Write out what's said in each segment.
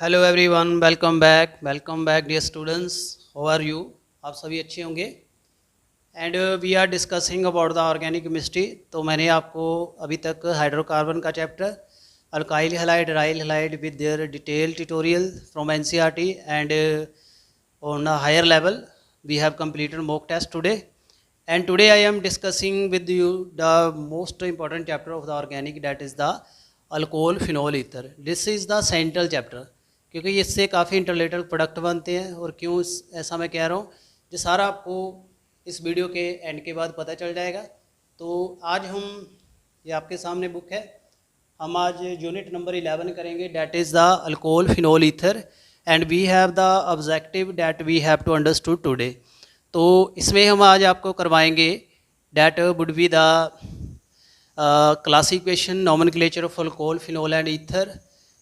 Hello everyone, welcome back dear students. How are you? आप सभी अच्छे होंगे। And we are discussing about the organic chemistry. तो मैंने आपको अभी तक हाइड्रोकार्बन का chapter alkyl halide aryl halide with their detail tutorial from NCERT and on a higher level we have completed mock test today, and today I am discussing with you the most important chapter of the organic, that is the alcohol phenol ether. This is the central chapter क्योंकि इससे काफ़ी interrelated product बनते हैं। और क्यों ऐसा मैं कह रहा हूँ, ये सारा आपको इस वीडियो के एंड के बाद पता चल जाएगा। तो आज हम, ये आपके सामने बुक है, हम आज यूनिट नंबर 11 करेंगे, that is the alcohol phenol ether and we have the objective that we have to understood today. तो इसमें हम आज आपको करवाएंगे that would be the classification nomenclature of alcohol phenol and ether,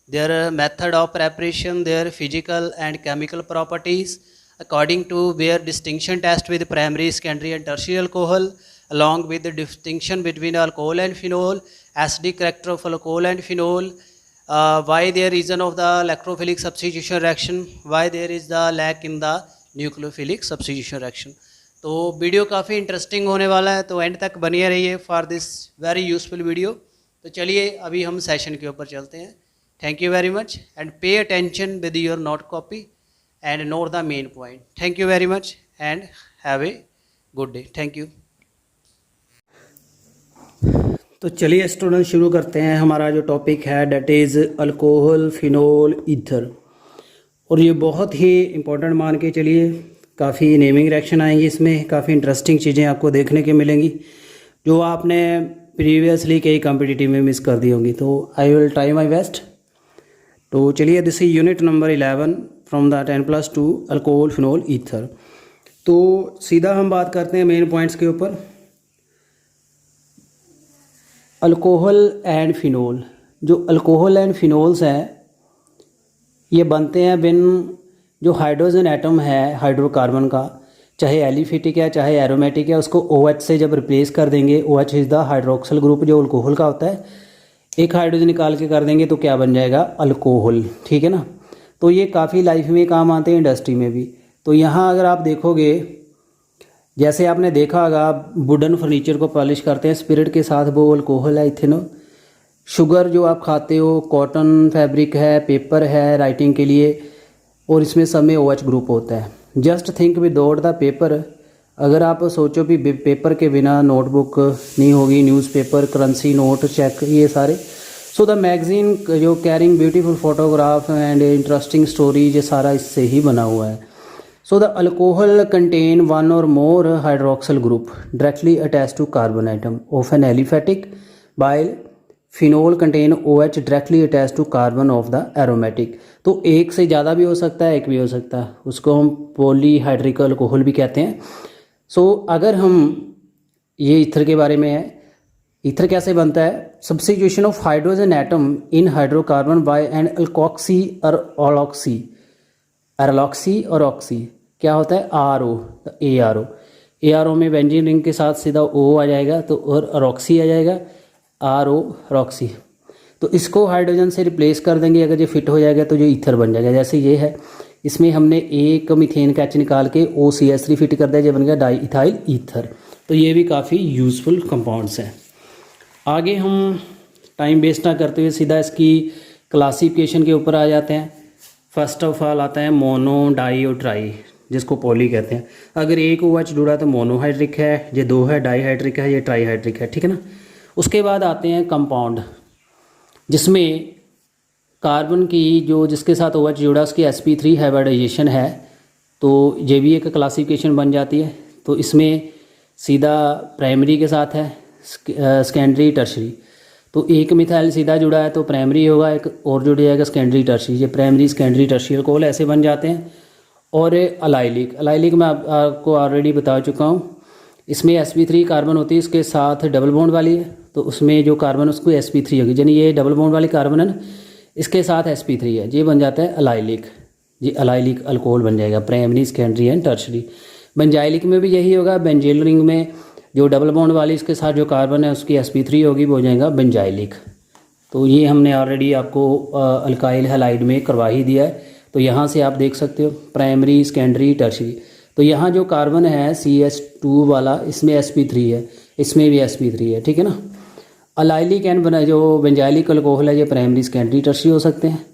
their method of preparation, their physical and chemical properties according to their distinction test with primary, secondary and tertiary alcohol, along with the distinction between alcohol and phenol, acidic character of alcohol and phenol, why there reason of the electrophilic substitution reaction, why there is the lack in the nucleophilic substitution reaction। तो video काफ़ी interesting होने वाला है, तो and तक बनिए रहिए for this very useful video. तो चलिए अभी हम सेशन के ऊपर चलते हैं। Thank you very much and pay attention with your note copy and note the main point. Thank you very much and have a good day. Thank you. तो चलिए स्टूडेंट शुरू करते हैं। हमारा जो टॉपिक है that is alcohol phenol ether, और ये बहुत ही इम्पोर्टेंट मान के चलिए। काफ़ी नेमिंग रिएक्शन आएंगी इसमें, काफ़ी इंटरेस्टिंग चीज़ें आपको देखने के मिलेंगी जो आपने प्रीवियसली कई कॉम्पिटिटिव में मिस कर दी होंगी। तो I will try my best. तो चलिए, this is unit number 11 from the 10+2 alcohol phenol ether. तो सीधा हम बात करते हैं मेन पॉइंट्स के ऊपर। अल्कोहल एंड फिनोल, जो अल्कोहल एंड फिनोल्स हैं ये बनते हैं बिन जो हाइड्रोजन एटम है हाइड्रोकार्बन का, चाहे एलिफेटिक है चाहे एरोमेटिक है, उसको OH से जब रिप्लेस कर देंगे, OH is the hydroxyl group जो अल्कोहल का होता है, एक हाइड्रोजन निकाल के कर देंगे तो क्या बन जाएगा? अल्कोहल। ठीक है ना। तो ये काफ़ी लाइफ में काम आते हैं, इंडस्ट्री में भी। तो यहाँ अगर आप देखोगे, जैसे आपने देखा होगा वुडन फर्नीचर को पॉलिश करते हैं स्पिरिट के साथ, वो अल्कोहल है इथेनॉल। शुगर जो आप खाते हो, कॉटन फैब्रिक है, पेपर है राइटिंग के लिए, और इसमें सब में OH ग्रुप होता है। Just think without the paper, अगर आप सोचो भी पेपर के बिना नोटबुक नहीं होगी, न्यूज़पेपर, करेंसी नोट, चेक, ये सारे। सो द मैगजीन जो carrying beautiful photograph and interesting stories, ये सारा इससे ही बना हुआ है। So the alcohol contain one और more hydroxyl group directly attach to carbon atom of an aliphatic, while phenol contain OH directly attach to carbon of the aromatic. तो एक से ज़्यादा भी हो सकता है, एक भी हो सकता है, उसको हम पॉलीहाइड्रिक अल्कोहल भी कहते हैं। सो अगर हम ये ईथर के बारे में है, ईथर कैसे बनता है? Substitution of hydrogen atom in hydrocarbon by an alkoxy और ऑक्सी, एरलॉक्सी और ऑक्सी, क्या होता है? RO, ARO में बेंजीन रिंग के साथ सीधा O आ जाएगा, तो और अरोक्सी आ जाएगा, RO रॉक्सी। तो इसको हाइड्रोजन से रिप्लेस कर देंगे, अगर ये फिट हो जाएगा तो जो ईथर बन जाएगा। जैसे ये है, इसमें हमने एक मीथेन का H निकाल के OCH3 फिट कर दिया, जो बन गया डाई इथाइल ईथर। तो ये भी काफ़ी यूज़फुल कंपाउंड्स हैं। आगे हम टाइम वेस्ट ना करते हुए सीधा इसकी क्लासिफिकेशन के ऊपर आ जाते हैं। फर्स्ट ऑफ ऑल आता है मोनो, डाई और ट्राई, जिसको पॉली कहते हैं। अगर एक OH जुड़ा तो मोनोहाइड्रिक है, ये दो है डाईहाइड्रिक है, ये ट्राईहाइड्रिक है। ठीक है ना। उसके बाद आते हैं कंपाउंड, जिसमें कार्बन की जो जिसके साथ OH जुड़ा उसकी sp3 हाइब्रिडाइजेशन है, तो ये भी एक क्लासिफिकेशन बन जाती है। तो इसमें सीधा प्राइमरी के साथ है, सेकेंडरी, टर्शरी। तो एक मिथाइल सीधा जुड़ा है तो प्राइमरी होगा, एक और जुड़ जाएगा सेकेंडरी, टर्शरी। ये प्राइमरी, सेकेंडरी, टर्शरी अल्कोहल ऐसे बन जाते हैं। और अलाइलिक मैं आपको ऑलरेडी बता चुका हूँ। इसमें sp3 कार्बन होती है, इसके साथ डबल बॉन्ड वाली है, तो उसमें जो कार्बन उसको sp3 होगी, यानी ये डबल बॉन्ड वाली कार्बन है ना, इसके साथ sp3 है, ये बन जाता है अलाइलिक। ये अलाइलिक अल्कोहल बन जाएगा, primary, secondary and tertiary. Benzylic में भी यही होगा। बेंजीन रिंग में जो डबल बॉन्ड वाली इसके साथ जो कार्बन है उसकी sp3 होगी, वो हो जाएगा बेंजाइलिक। तो ये हमने ऑलरेडी आपको अल्काइल हैलाइड में करवा ही दिया है। तो यहाँ से आप देख सकते हो प्राइमरी, सेकेंडरी, टर्शरी। तो यहाँ जो कार्बन है CH2 वाला, इसमें sp3 है, इसमें भी sp3 है, ठीक है ना। अलाइलिक एंड बना जो बेंजाइलिक अल्कोहल है, ये प्राइमरी, सेकेंडरी, टर्शरी हो सकते हैं।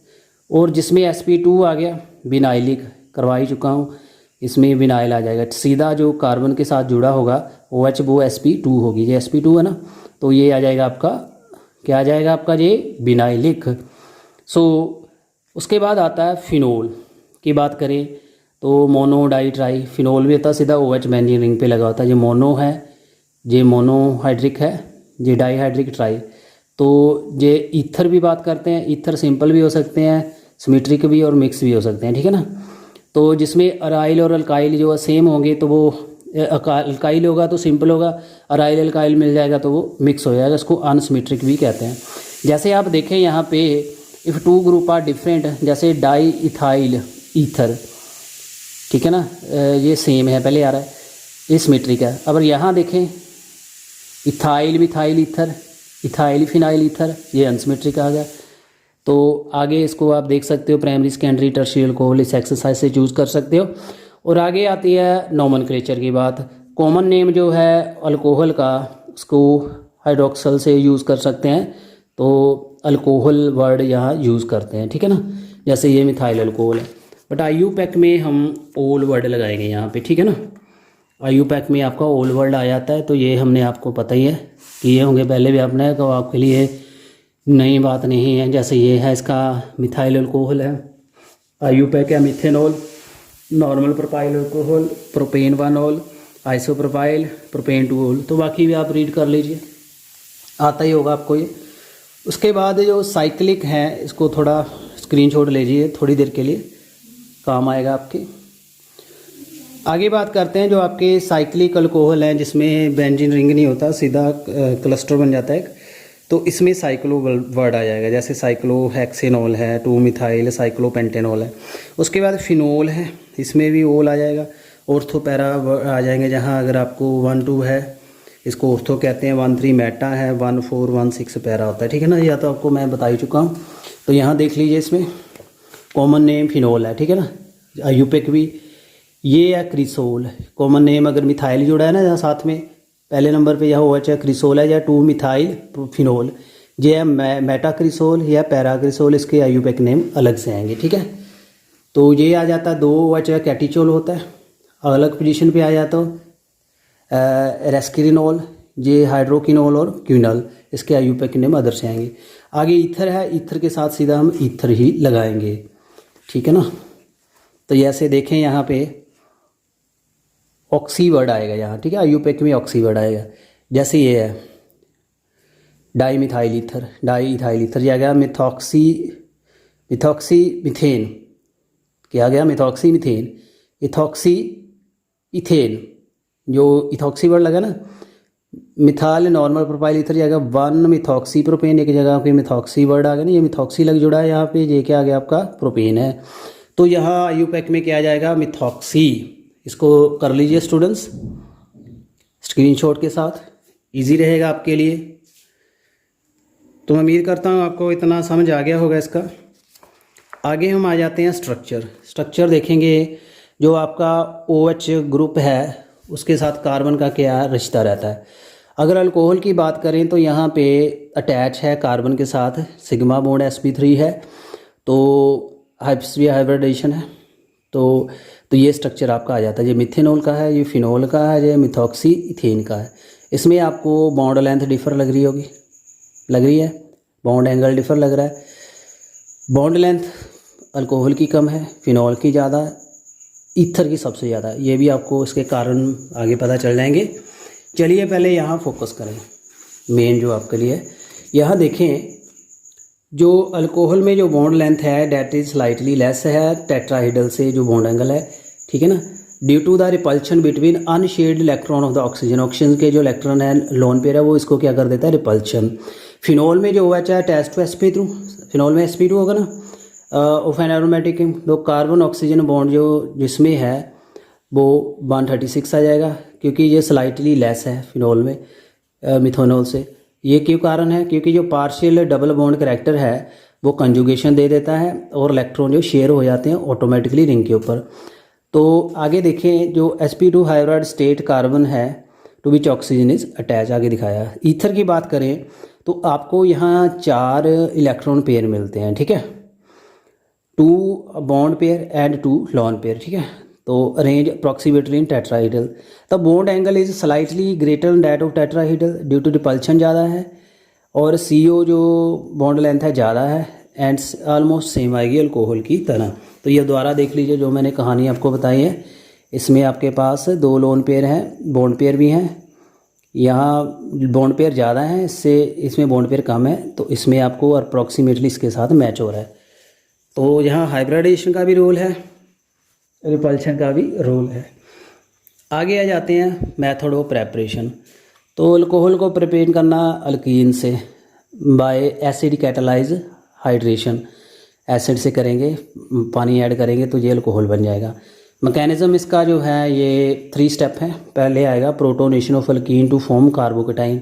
और जिसमें sp2 आ गया, विनाइलिक करवा ही चुका हूँ, इसमें विनाइल आ जाएगा। सीधा जो कार्बन के साथ जुड़ा होगा OH वो sp2 होगी, ये sp2 है ना, तो ये आ जाएगा आपका, क्या आ जाएगा आपका, ये विनाइलिक। उसके बाद आता है फिनोल की बात करें तो मोनो, डाई, ट्राई। फिनोल भी होता है सीधा OH बेंजीन रिंग पे लगा होता है। ये मोनो है, ये मोनोहाइड्रिक है, ये डाईहाइड्रिक, ट्राई। तो ये ईथर भी बात करते हैं, ईथर सिंपल भी हो सकते हैं, सिमेट्रिक भी और मिक्स भी हो सकते हैं, ठीक है ना। तो जिसमें अराइल और अल्काइल जो है सेम होंगे तो वो अल्काइल होगा तो सिंपल होगा, अराइल अल्काइल मिल जाएगा तो वो मिक्स हो जाएगा, इसको अनसिमेट्रिक भी कहते हैं। जैसे आप देखें यहाँ पे if two group are different, जैसे डाई इथाइल ईथर, ठीक है ना, ये सेम है, पहले आ रहा है, ये सिमेट्रिक है। अब यहाँ देखें ethyl methyl ether, ethyl phenyl ether, ये अनसिमेट्रिक आ गया। तो आगे इसको आप देख सकते हो प्राइमरी, सेकेंडरी, टर्शियरी अल्कोहल इस एक्सरसाइज से चूज़ कर सकते हो। और आगे आती है नोमेनक्लेचर की बात। कॉमन नेम जो है अल्कोहल का, उसको हाइड्रोक्सल से यूज़ कर सकते हैं, तो अल्कोहल वर्ड यहाँ यूज़ करते हैं, ठीक है ना। जैसे ये मिथाइल अल्कोहल है, बट IUPAC में हम ओल वर्ड लगाएंगे यहाँ पे, ठीक है ना। IUPAC में आपका ओल वर्ड आ जाता है, तो ये हमने आपको पता ही है कि ये होंगे, पहले भी आपने, तो आपके लिए नई बात नहीं है। जैसे ये है, इसका मिथाइल अल्कोहल है, IUPAC है methanol, normal propyl alcohol, propane 1 all, isopropyl, propane 2 all. तो बाकी भी आप रीड कर लीजिए, आता ही होगा आपको ये। उसके बाद जो साइक्लिक है, इसको थोड़ा स्क्रीनशॉट लीजिए, थोड़ी देर के लिए काम आएगा आपके। आगे बात करते हैं जो आपके साइक्लिक अल्कोहल हैं, जिसमें बेंजीन रिंग नहीं होता, सीधा क्लस्टर बन जाता है, तो इसमें साइक्लो वर्ड आ जाएगा। जैसे साइक्लोहेक्सेनॉल है, 2 मिथाइल साइक्लोपेंटेनॉल है। उसके बाद फिनोल है, इसमें भी ओल आ जाएगा। ऑर्थो पैरा आ जाएंगे, जहाँ अगर आपको 1 2 है, इसको ऑर्थो कहते हैं, 1 3 मेटा है, 1 4 1 6 पैरा होता है, ठीक है ना। या तो आपको मैं बता ही चुका हूँ। तो यहाँ देख लीजिए, इसमें कॉमन नेम फिनोल है, ठीक है ना। IUPAC भी ये है क्रिसोल, कॉमन नेम अगर मिथाइल जुड़ा है ना यहाँ साथ में, पहले नंबर पे यह OH है, क्रिसोल है, या 2 मिथाइल फिनोल, ये है मेटा क्रिसोल या पैरा क्रिसोल, इसके IUPAC नेम अलग से आएंगे, ठीक है। तो ये आ जाता है 2 OH है, कैटिचोल होता है, अलग पोजीशन पे आ जाता है रेस्किरिनोल, ये हाइड्रोकिनोल और क्विनल, इसके IUPAC नेम अदर से आएंगे। आगे ईथर है, ईथर के साथ सीधा हम ईथर ही लगाएंगे, ठीक है ना। तो ऐसे देखें यहाँ पे ऑक्सी वर्ड आएगा यहाँ, ठीक है, IUPAC में ऑक्सी वर्ड आएगा। जैसे ये है di methyl ether, di ethyl ether, यह आ गया मिथॉक्सी मिथेन, क्या आ गया, मिथॉक्सी मिथेन, इथॉक्सी इथेन, जो इथॉक्सी वर्ड लगा ना। मिथाइल नॉर्मल प्रोपाइल ईथर जाएगा 1 मिथॉक्सी प्रोपेन, एक जगह पे मिथॉक्सी वर्ड आ गया ना, ये मिथॉक्सी लग जुड़ा है यहाँ पे, ये क्या आ गया आपका, प्रोपेन है। तो यहाँ IUPAC में क्या आ जाएगा, मिथॉक्सी। इसको कर लीजिए स्टूडेंट्स स्क्रीनशॉट के साथ, इजी रहेगा आपके लिए। तो मैं उम्मीद करता हूँ आपको इतना समझ आ गया होगा इसका। आगे हम आ जाते हैं स्ट्रक्चर देखेंगे। जो आपका OH ग्रुप है उसके साथ कार्बन का क्या रिश्ता रहता है। अगर अल्कोहल की बात करें तो यहाँ पे अटैच है कार्बन के साथ, सिग्मा बॉन्ड sp3 है, तो हाइब्रिड हाइब्रिडेशन है। तो ये स्ट्रक्चर आपका आ जाता है। ये मिथेनॉल का है, ये फिनोल का है, ये मिथॉक्सी इथेन का है। इसमें आपको बॉन्ड लेंथ डिफर लग रही होगी, लग रही है, बॉन्ड एंगल डिफर लग रहा है। बॉन्ड लेंथ अल्कोहल की कम है, फिनोल की ज़्यादा है, ईथर की सबसे ज़्यादा है। ये भी आपको इसके कारण आगे पता चल जाएंगे। चलिए पहले यहाँ फोकस करें, मेन जो आपके लिए यहाँ देखें। जो अल्कोहल में जो बॉन्ड लेंथ है डेट इज़ स्लाइटली लेस है टेट्राहेड्रल से जो बॉन्ड एंगल है, ठीक है ना, due to the repulsion between unshared electron of the oxygen. Oxygen के जो इलेक्ट्रॉन है लोन पेयर है वो इसको क्या कर देता है, रिपल्शन। फिनोल में जो OH है अटैच टू sp2, फिनोल में sp2 होगा ना, ऑफ एन एरोमेटिक। दो कार्बन ऑक्सीजन बॉन्ड जो जिसमें है वो 136 आ जाएगा, क्योंकि ये स्लाइटली लेस है फिनोल में मिथेनॉल से। ये क्यों कारण है? क्योंकि जो पार्शियल डबल बॉन्ड करैक्टर है वो कंजुगेशन दे देता है और इलेक्ट्रॉन जो शेयर हो जाते हैं ऑटोमेटिकली रिंग के ऊपर। तो आगे देखें, जो sp2 हाइब्रिड स्टेट कार्बन है to which oxygen is attach, आगे दिखाया। ईथर की बात करें तो आपको यहाँ 4 इलेक्ट्रॉन पेयर मिलते हैं, ठीक है, 2 bond pair and 2 lone pair, ठीक है। तो arrange approximately in tetrahedral, the bond angle is slightly greater than that of tetrahedral due to repulsion ज़्यादा है, और CO जो बॉन्ड लेंथ है ज़्यादा है, एंड ऑलमोस्ट सेम आएगी अल्कोहल की तरह। तो ये दोबारा देख लीजिए जो मैंने कहानी आपको बताई है। इसमें आपके पास 2 लोन पेयर हैं, बॉन्ड पेयर भी हैं, यहाँ बॉन्ड पेयर ज़्यादा है, इसमें बॉन्ड पेयर कम है, तो इसमें आपको अप्रॉक्सीमेटली इसके साथ मैच हो रहा है। तो यहाँ हाइब्रिडाइजेशन का भी रोल है, रिपल्शन का भी रोल है। आगे आ जाते हैं मेथड ऑफ प्रेपरेशन। तो अल्कोहल को प्रिपेयर करना अल्कीन से bye acid catalyse hydration, acid से करेंगे, पानी ऐड करेंगे तो ये अल्कोहल बन जाएगा। मैकेनिज़्म इसका जो है ये 3 स्टेप है। पहले आएगा protonation of alkene to form carbocation,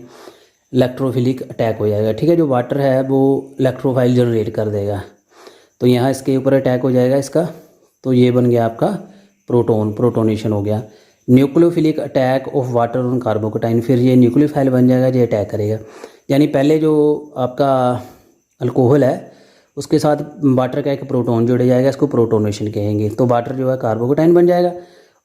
electrophilic attack हो जाएगा, ठीक है। जो वाटर है वो इलेक्ट्रोफाइल जनरेट कर देगा, तो यहाँ इसके ऊपर अटैक हो जाएगा इसका, तो ये बन गया आपका प्रोटोनेशन हो गया। Nucleophilic attack of water on carbocation, फिर ये न्यूक्लियोफाइल बन जाएगा, ये अटैक करेगा। यानी पहले जो आपका अल्कोहल है उसके साथ वाटर का एक प्रोटोन जुड़ जाएगा, इसको प्रोटोनेशन कहेंगे। तो वाटर जो है कार्बोकेटाइन बन जाएगा,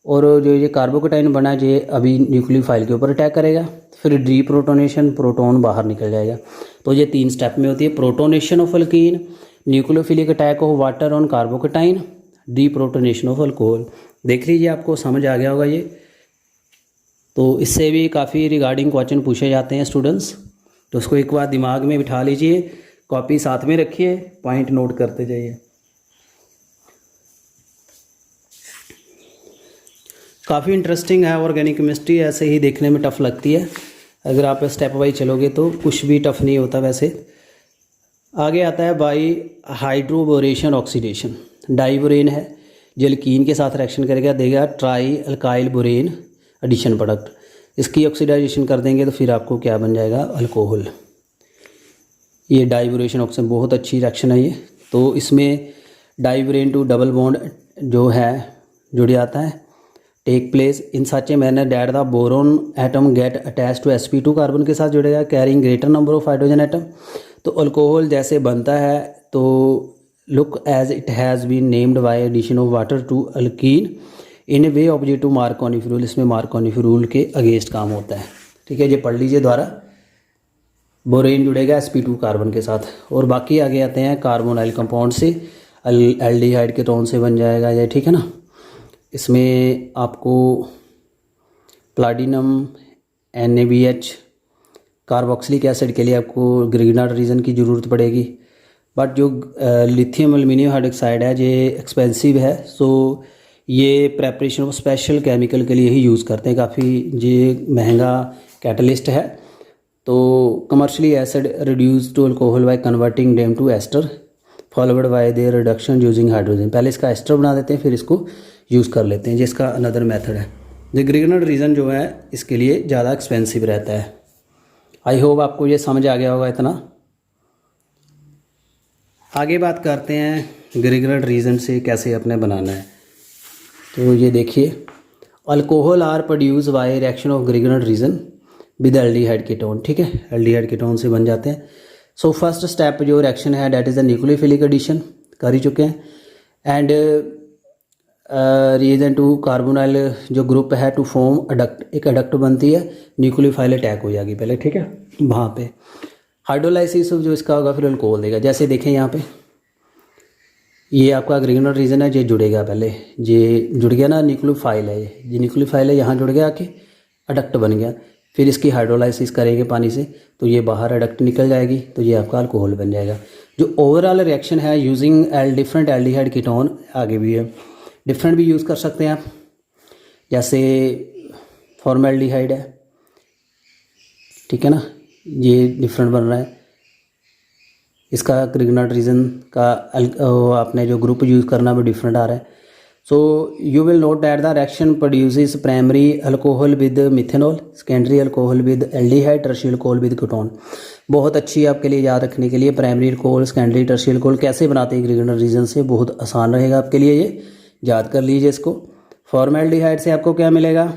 और जो ये कार्बोकेटाइन बना ये अभी न्यूक्लियोफाइल के ऊपर अटैक करेगा, फिर डी प्रोटोनेशन, प्रोटोन बाहर निकल जाएगा। तो ये 3 स्टेप में होती है, protonation of alkyne, nucleophilic attack of water on carbocation, D protonation of alcohol. देख लीजिए आपको समझ आ गया होगा ये। तो इससे भी काफ़ी रिगार्डिंग क्वेश्चन पूछे जाते हैं स्टूडेंट्स, तो उसको एक बार दिमाग में बिठा लीजिए, कॉपी साथ में रखिए, पॉइंट नोट करते जाइए। काफ़ी इंटरेस्टिंग है ऑर्गेनिक केमिस्ट्री, ऐसे ही देखने में टफ़ लगती है, अगर आप स्टेप वाइज चलोगे तो कुछ भी टफ़ नहीं होता वैसे। आगे आता है बाई हाइड्रोबोरेशन ऑक्सीडेशन, डाइबोरेन है जो अल्कीन के साथ रिएक्शन करेगा, देगा trialkyl borane addition product, इसकी ऑक्सीडाइजेशन कर देंगे तो फिर आपको क्या बन जाएगा, अल्कोहल। ये डाइबोरेशन ऑक्सीजन बहुत अच्छी रिएक्शन है ये। तो इसमें डाइबोरेन टू डबल बॉन्ड जो है जुड़ जाता है, take place in such a manner that the boron atom get attach to sp2 carbon के साथ जुड़ेगा, carrying greater number of hydrogen atom. तो अल्कोहल जैसे बनता है तो look as it has been named by addition of water to alkene in a way opposite to Markovnikov rule, इसमें Markovnikov rule के अगेंस्ट काम होता है, ठीक है। ये पढ़ लीजिए द्वारा, बोरेन जुड़ेगा sp2 कार्बन के साथ। और बाकी आगे आते हैं कार्बोनाइल कंपाउंड से, एल्डिहाइड के टोन से बन जाएगा ये, ठीक है ना। इसमें आपको प्लाटिनम NaBH, कार्बोक्सिलिक एसिड के लिए आपको ग्रिग्नार्ड रीजन की ज़रूरत पड़ेगी, बट जो लिथियम एल्यूमिनियम हाइड्रोक्साइड है ये एक्सपेंसिव है, सो ये प्रेपरेशन ऑफ स्पेशल केमिकल के लिए ही यूज़ करते हैं, काफ़ी ये महंगा कैटलिस्ट है। तो commercially acid reduce to alcohol by converting them to ester followed by their reduction using hydrogen, पहले इसका एस्टर बना देते हैं फिर इसको यूज़ कर लेते हैं, जिसका अनदर मेथड है। जो ग्रिग्नार्ड रीजन जो है इसके लिए ज़्यादा एक्सपेंसिव रहता है। आई होप आपको ये समझ आ गया होगा इतना। आगे बात करते हैं ग्रिग्नार्ड रीजन से कैसे अपने बनाना है। तो ये देखिए, alcohol are produce by reaction of Grignard reagent with aldehyde ketone, ठीक है, एल्डिहाइड कीटोन से बन जाते हैं। सो फर्स्ट स्टेप जो रिएक्शन है that is the nucleophilic addition, कर ही चुके हैं। एंड रिएजेंट टू कार्बोनाइल जो ग्रुप है टू फॉर्म अडक्ट, एक अडक्ट बनती है, न्यूक्लियोफाइल अटैक हो जाएगी पहले, ठीक है। वहाँ पे हाइड्रोलाइसिस जो इसका होगा फिर अल्कोहल देगा। जैसे देखें यहाँ पे ये आपका ग्रिग्नार्ड रीजन है, ये जुड़ेगा, पहले ये जुड़ गया ना, न्यूक्लियोफाइल है, ये न्यूक्लियोफाइल है, यहाँ जुड़ गया आके अडक्ट बन गया, फिर इसकी हाइड्रोलाइसिस करेंगे पानी से तो ये बाहर अडक्ट निकल जाएगी, तो ये आपका अल्कोहल बन जाएगा। जो ओवरऑल रिएक्शन है यूजिंग डिफरेंट एल्डिहाइड कीटोन, आगे भी है, डिफरेंट भी यूज़ कर सकते हैं आप, जैसे फॉर्मेल्डिहाइड है, ठीक है ना, ये डिफरेंट बन रहा है, इसका ग्रिग्नार्ड रीजन का आपने जो ग्रुप यूज़ करना भी डिफरेंट आ रहा है। So you will note that the reaction produces primary alcohol with methanol, secondary alcohol with aldehyde, tertiary alcohol with ketone। बहुत अच्छी आपके लिए याद रखने के लिए, प्राइमरी अल्कोहल, सेकेंडरी, टर्शियल अल्कोहल कैसे बनाते हैं ग्रीगनर रीजन से, बहुत आसान रहेगा आपके लिए, ये याद कर लीजिए इसको। फॉर्मेल्डिहाइड से आपको क्या मिलेगा,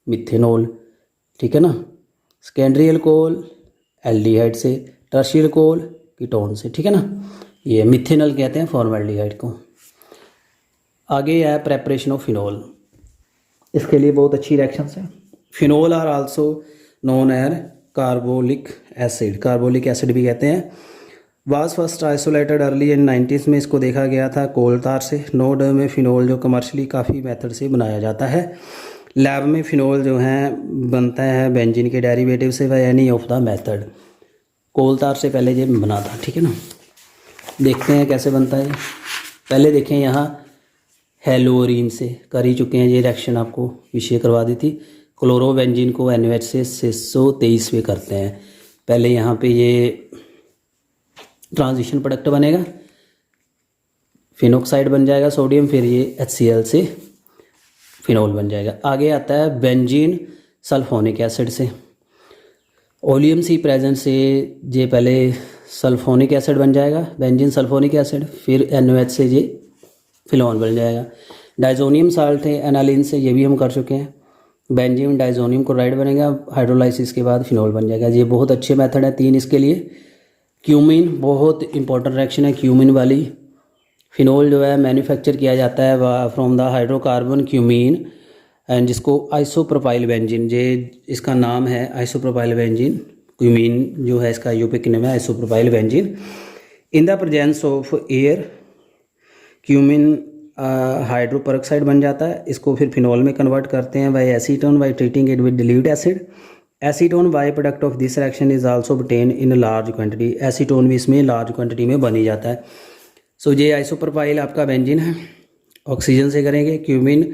मिथेनॉल, ठीक है ना। सेकेंडरी अल्कोहल एल्डिहाइड से, टर्शियल अल्कोहल कीटोन से, ठीक है ना। ये मिथेनॉल कहते हैं फॉर्मेल्डिहाइड को। आगे है प्रेपरेशन ऑफ फिनोल, इसके लिए बहुत अच्छी रिएक्शंस हैं। Phenol are also known as carbolic acid, carbolic acid भी कहते हैं। Was first isolated early in 90s में इसको देखा गया था कोल तार से। नोड में फिनोल जो कमर्शियली काफ़ी मेथड से बनाया जाता है। लैब में फिनोल जो है बनता है बेंजीन के डेरिवेटिव से व एनी ऑफ द मेथड। कोल तार से पहले ये बना था, ठीक है ना। देखते हैं कैसे बनता है। पहले देखें यहाँ हेलोरीन से कर ही चुके हैं, ये रिएक्शन आपको विषय करवा दी थी। क्लोरोबेंजीन को NaOH से 623 पे करते हैं। पहले यहाँ पे ये ट्रांजिशन प्रोडक्ट बनेगा, फिनोक्साइड बन जाएगा सोडियम, फिर ये HCl से फिनोल बन जाएगा। आगे आता है बेंजीन सल्फोनिक एसिड से। ओलियम सी प्रेजेंट से ये पहले सल्फोनिक एसिड बन जाएगा, बेंजीन सल्फोनिक एसिड, फिर NaOH से ये फिनोल बन जाएगा। डाइजोनियम साल्ट है एनालिन से, ये भी हम कर चुके हैं। बेंजीन डाइजोनियम क्लोराइड बनेगा, हाइड्रोलाइसिस के बाद फिनोल बन जाएगा। ये बहुत अच्छे मेथड है 3 इसके लिए। क्यूमिन बहुत इंपॉर्टेंट रिएक्शन है, क्यूमिन वाली। फिनोल जो है मैन्युफैक्चर किया जाता है from the hydrocarbon cumene, and जिसको आइसोप्रोपाइल बेंजीन, ये इसका नाम है आइसोप्रोपाइल बेंजीन। क्यूमीन जो है इसका यूपिक नेम है isopropyl benzene. In the presence of air cumin hydro peroxide बन जाता है। इसको फिर फिनोल में कन्वर्ट करते हैं by acetone by treating it with dilute acid. Acetone by product of this reaction is also obtain in large quantity. Acetone भी इसमें लार्ज क्वांटिटी में बनी जाता है। सो ये आइसोप्रोपाइल आपका बेंजीन है, ऑक्सीजन से करेंगे, क्यूमिन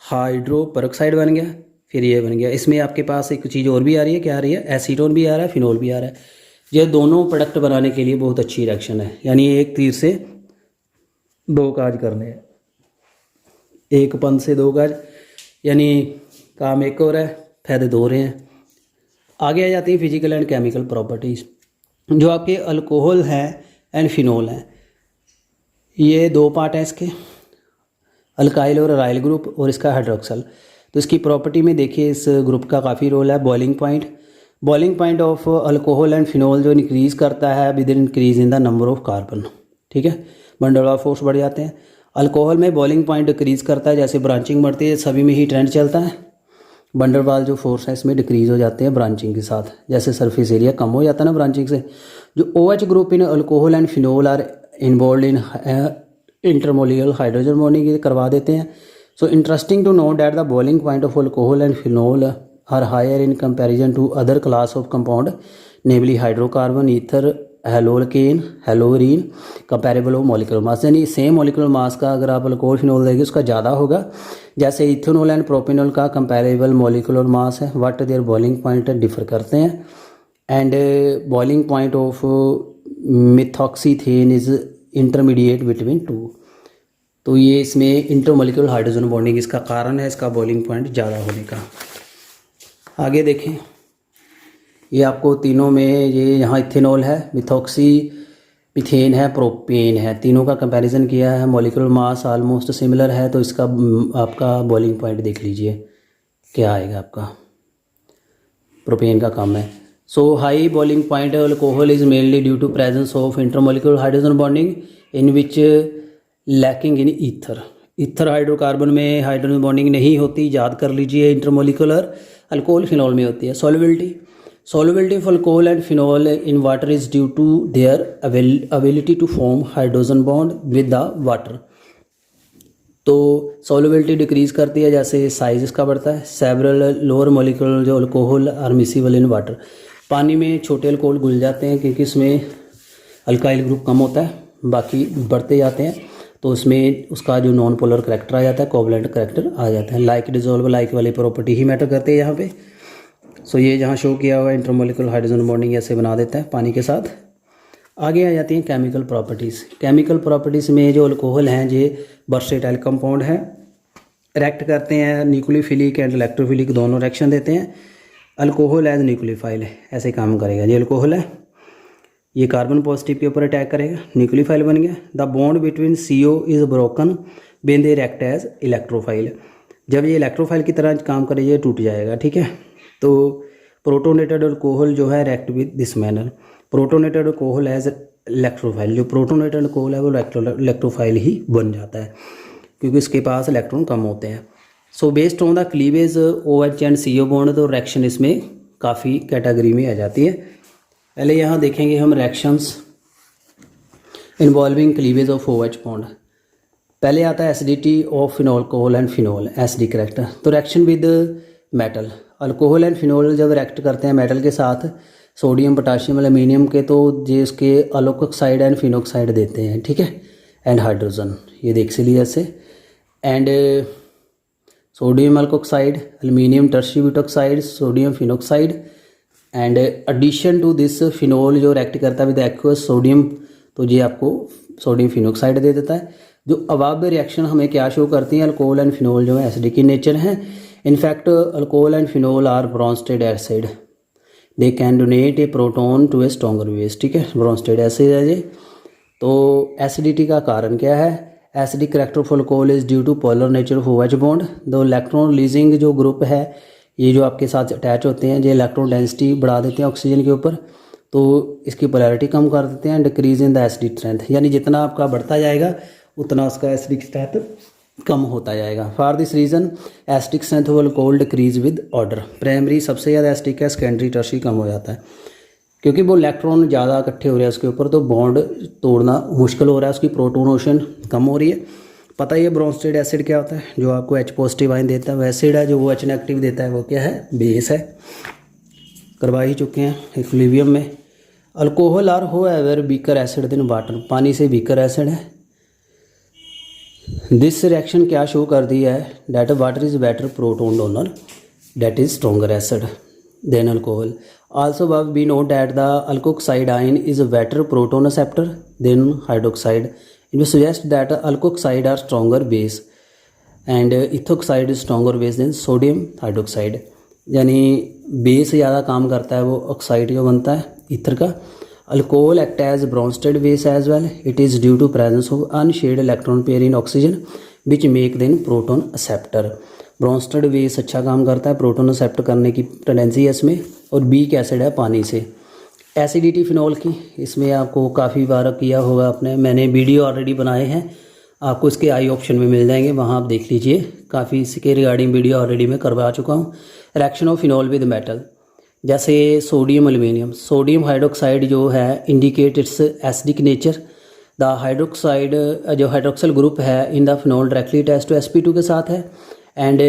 हाइड्रो परऑक्साइड बन गया, फिर ये बन गया। इसमें आपके पास एक चीज़ और भी आ रही है, क्या आ रही है, एसीटोन भी आ रहा है, फिनोल भी आ रहा है। ये दोनों प्रोडक्ट बनाने के लिए बहुत अच्छी रिएक्शन है, यानी एक तीर से 2 काज करने हैं, एक पंथ से 2 काज, यानी काम एक हो रहा है, फायदे 2 हो रहे हैं। आगे आ जाती है फिजिकल एंड केमिकल प्रॉपर्टीज़। जो आपके अल्कोहल हैं एंड फिनोल हैं, ये 2 पार्ट हैं इसके, अल्काइल और अराइल ग्रुप, और इसका हाइड्रोक्सल। तो इसकी प्रॉपर्टी में देखिए इस ग्रुप का काफ़ी रोल है। Boiling point of alcohol and phenol जो इंक्रीज़ करता है with increase in the number of carbon, ठीक है, बंडल ऑफ फोर्स बढ़ जाते हैं। अल्कोहल में बॉइलिंग पॉइंट डिक्रीज़ करता है, जैसे ब्रांचिंग बढ़ती है, सभी में ही ट्रेंड चलता है। बंडल वाल जो फोर्स है इसमें डिक्रीज़ हो जाते हैं ब्रांचिंग के साथ, जैसे सरफेस एरिया कम हो जाता है ना ब्रांचिंग से। जो OH group in alcohol and phenol are involve in intermolecular hydrogen bonding करवा देते हैं। So interesting to note that the boiling point of alcohol and phenol are higher in comparison to other class of compound, namely hydrocarbon, ether, haloalkane, haloarene, comparable of molecular mass. यानी same molecular mass का अगर आप alcohol phenol देंगे उसका ज़्यादा होगा, जैसे ethanol and propanol का कंपेरेबल मॉलिकुलर मास है, but their boiling point differ करते हैं। And boiling point of methoxyethane is intermediate between 2। तो ये इसमें इंटरमॉलिकुलर हाइड्रोजन बॉन्डिंग इसका कारण है, इसका बॉइलिंग पॉइंट ज़्यादा होने का। आगे देखें, ये आपको तीनों में ये यहाँ इथेनॉल है, मिथॉक्सी मीथेन है, प्रोपेन है, तीनों का कंपैरिजन किया है। मॉलिक्यूलर मास ऑलमोस्ट सिमिलर है, तो इसका आपका बॉइलिंग पॉइंट देख लीजिए क्या आएगा आपका। प्रोपेन का कम है। So high boiling point alcohol is mainly due to presence of intermolecular hydrogen bonding in which lacking in ether. Ether hydrocarbon में हाइड्रोजन बॉन्डिंग नहीं होती, याद कर लीजिए। इंटरमॉलिक्यूलर अल्कोहल फिनॉल में होती है। Solubility of alcohol and phenol in water is due to their ability to form hydrogen bond with the water. तो solubility डिक्रीज करती है जैसे साइज इसका बढ़ता है। सेवरल लोअर मोलिकुलर जो alcohol are miscible in water, पानी में छोटे अल्कोहल घुल जाते हैं क्योंकि इसमें अल्काइल ग्रुप कम होता है, बाकी बढ़ते जाते हैं, तो उसमें उसका जो नॉन पोलर करैक्टर आ जाता है, कोवलेंट करैक्टर आ जाता है। लाइक डिजोल्व लाइक वाली प्रॉपर्टी ही मैटर करती है यहाँ पे। सो ये जहाँ शो किया हुआ है इंटरमोलिकुलर हाइड्रोजन बॉन्डिंग ऐसे बना देता है पानी के साथ। आगे आ जाती हैं केमिकल प्रॉपर्टीज़। केमिकल प्रॉपर्टीज़ में जो अल्कोहल हैं ये वर्सेटाइल कंपाउंड है, रिएक्ट करते हैं न्यूक्लियोफिलिक एंड इलेक्ट्रोफिलिक दोनों रिएक्शन देते हैं। अल्कोहल एज न्यूक्लियोफाइल ऐसे काम करेगा। ये अल्कोहल है, ये कार्बन पॉजिटिव के ऊपर अटैक करेगा, न्यूक्लियोफाइल बन गया। The bond between CO is broken when they react as electrophile. जब ये इलेक्ट्रोफाइल की तरह काम करे ये टूट जाएगा, ठीक है। तो प्रोटोनेटेड अल्कोहल जो है react with this manner. Protonated alcohol as electrophile, जो प्रोटोनेटेड अल्कोहल है वो इलेक्ट्रोफाइल ही बन जाता है क्योंकि इसके पास इलेक्ट्रॉन कम होते हैं। So based on the cleavage OH and CO bond, तो रिएक्शन इसमें काफ़ी कैटेगरी में आ जाती है। पहले यहाँ देखेंगे हम reactions involving cleavage of OH bond. पहले आता है acidity of phenol alcohol and phenol, acidic character. तो reaction with metal, alcohol and phenol जब रिएक्ट करते हैं मेटल के साथ, सोडियम पोटाशियम एल्यूमिनियम के, तो ये इसके अलोकोक्साइड एंड फिनोक्साइड देते हैं, ठीक है, एंड हाइड्रोजन, ये देख से लिया ऐसे। And sodium alkoxide, aluminium tertiary butoxide, sodium phenoxide and addition to this phenol जो रिएक्ट करता है विद एक्वस सोडियम, तो ये आपको सोडियम फिनोक्साइड दे देता है। जो अबाव रिएक्शन हमें क्या शो करती हैं, अल्कोहल एंड फिनोल जो है एसिडिक इन नेचर है। In fact alcohol and phenol are Bronsted acid, they can donate a proton to a stronger base, ठीक है, ब्रोंस्टेड एसिड है ये। तो एसिडिटी का कारण क्या है, acidic character of alcohol is due to polar nature of OH bond. दो इलेक्ट्रॉन रिलीजिंग जो ग्रुप है ये जो आपके साथ अटैच होते हैं, ये इलेक्ट्रॉन डेंसिटी बढ़ा देते हैं ऑक्सीजन के ऊपर, तो इसकी पोलैरिटी कम कर देते हैं। Decrease in the acidic strength, यानी जितना आपका बढ़ता जाएगा उतना उसका एसिडिक स्ट्रेंथ कम होता जाएगा। For this reason acidic strength of alcohol decrease with order. Primary सबसे ज़्यादा एसिडिक है, सेकेंडरी टर्शियरी कम हो जाता है क्योंकि वो इलेक्ट्रॉन ज़्यादा इकट्ठे हो रहे हैं उसके ऊपर, तो बॉन्ड तोड़ना मुश्किल हो रहा है, उसकी प्रोटोनेशन कम हो रही है। पता ही है ब्रोंस्टेड एसिड क्या होता है, जो आपको H पॉजिटिव आयन देता है। वो एसिड है, जो OH नेगेटिव देता है वो क्या है, बेस है। करवा ही चुके हैं इक्विलिब्रियम में। Alcohol are however weaker acid than water, पानी से वीकर एसिड है। दिस रिएक्शन क्या शो कर दी है, that water is better proton donor, that is stronger acid than alcohol. Also we know that the alkoxide ion is a better proton acceptor than hydroxide. It will suggest that alkoxide are stronger base and ethoxide is stronger base than sodium hydroxide. यानी base ज़्यादा काम करता है, वो oxide जो बनता है ether का। Alcohol act as Bronsted base as well, it is due to presence of unshared electron pair in oxygen which make then proton acceptor. Bronsted base अच्छा काम करता है, प्रोटोन एक्सेप्ट करने की टेंडेंसी है इसमें। और वीक एसिड है पानी से। एसिडिटी फिनोल की, इसमें आपको काफ़ी बार किया होगा आपने, मैंने वीडियो ऑलरेडी बनाए हैं, आपको इसके आई ऑप्शन में मिल जाएंगे, वहाँ आप देख लीजिए। काफ़ी इसके रिगार्डिंग वीडियो ऑलरेडी मैं करवा चुका हूँ। Reaction of phenol with metal, जैसे सोडियम एल्यूमिनियम, सोडियम हाइड्रोक्साइड जो है indicate its acidic nature. The hydroxide जो हाइड्रोक्सल ग्रुप है in the phenol directly attach to sp2 के साथ है, एंड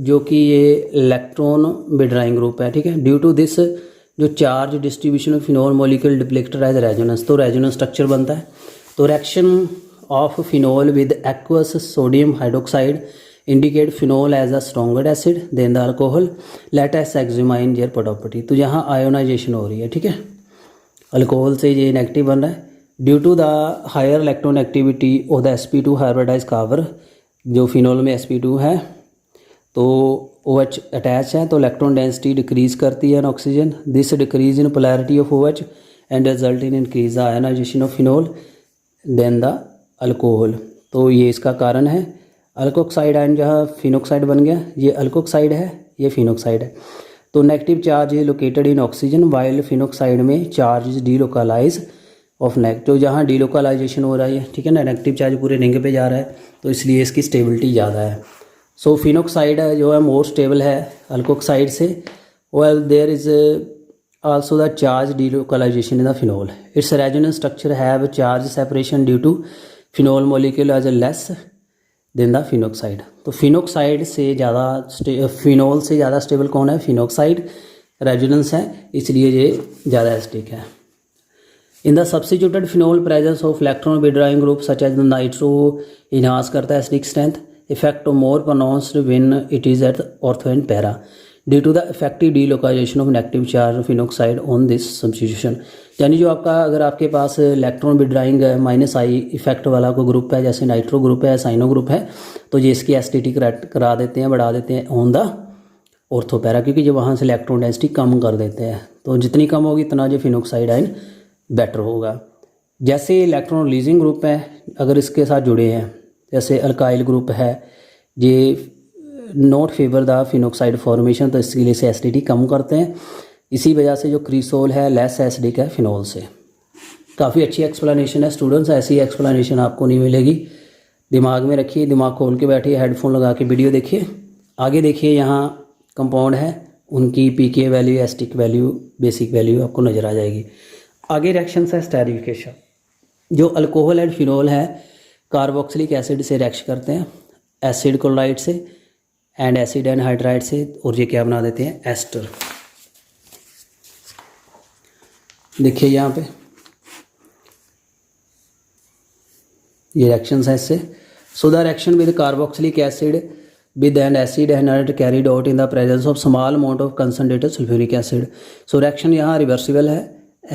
जो कि ये इलेक्ट्रॉन विड्राइंग ग्रुप है, ठीक है। ड्यू टू दिस जो charge distribution of phenol molecule depicted as resonance, तो रेजोनेंस स्ट्रक्चर बनता है। तो reaction of phenol with aqueous sodium hydroxide indicate phenol as a stronger acid than the alcohol. Let us examine their property. तो यहाँ ionisation हो रही है, ठीक है, अल्कोहल से ये नेगेटिव बन रहा है। Due to the higher electron activity of the sp2 hybridize carbon, जो फिनोल में sp2 है तो OH अटैच है, तो इलेक्ट्रॉन डेंसिटी डिक्रीज करती है oxygen. This decrease in polarity of OH and result in increase the ionization of phenol then the alcohol. तो ये इसका कारण है। अल्कोक्साइड आयन जहाँ फिनोक्साइड बन गया, ये अल्कोक्साइड है, ये फिनोक्साइड है। तो negative charge is located in oxygen while phenoxide में charge is delocalise of negative, जहाँ डीलोकलाइजेशन हो रहा है, ठीक है ना, नेगेटिव चार्ज पूरे रिंग पे जा रहा है, तो इसलिए इसकी स्टेबिलिटी ज़्यादा है। सो फिनोक्साइड जो है मोर स्टेबल है अल्कोक्साइड से। Well there is also the charge delocalization in the phenol. Its resonance structure have charge separation due to phenol molecule as a less than the phenoxide. तो phenoxide से ज़्यादा phenol से ज़्यादा stable कौन है, phenoxide. Resonance है इसलिए ये ज़्यादा एसिडिक है। In the substituted phenol presence of electron withdrawing group such as the nitro enhance करता है acidic strength. Effect more pronounced when it is at ortho and para. Due to the effective delocalisation of negative charge of phenoxide on this substitution. यानी जो आपका अगर आपके पास electron withdrawing है minus I effect वाला कोई ग्रुप है, जैसे नाइट्रो ग्रुप है, साइनो ग्रुप है, तो ये इसकी एसिडिटी करा देते हैं, बढ़ा देते हैं ऑन द ऑर्थो पैरा, क्योंकि जो वहाँ से इलेक्ट्रॉन डेंसिटी कम कर देते हैं। तो जितनी कम होगी इतना जो फिनोक्साइड आयन बेटर होगा। जैसे इलेक्ट्रॉन रिलीजिंग ग्रुप है, अगर इसके साथ जुड़े हैं, जैसे अल्काइल ग्रुप है, ये not favour the phenoxide formation, तो इसके लिए से एसिडिटी कम करते हैं। इसी वजह से जो क्रीसोल है लेस एसिडिक है फिनोल से। काफ़ी अच्छी एक्सप्लेनेशन है स्टूडेंट्स, ऐसी एक्सप्लेनेशन आपको नहीं मिलेगी। दिमाग में रखिए, दिमाग खोल के बैठिए, हेडफोन लगा के वीडियो देखिए। आगे देखिए, यहाँ कंपाउंड है, उनकी pK value, acidic value, basic value आपको नज़र आ जाएगी। आगे रिएक्शन है स्टेरिफिकेशन। जो अल्कोहल एंड फिनोल है कार्बोक्सिलिक एसिड से रिएक्शन करते हैं, एसिड क्लोराइड से एंड एसिड एंड हाइड्राइड से, और ये क्या बना देते हैं, एस्टर। देखिए यहाँ पे ये रिएक्शंस है इससे। So the reaction with carboxylic acid with an acid anhydride carried out in the presence of small amount of concentrated sulfuric acid. So reaction यहाँ रिवर्सिबल है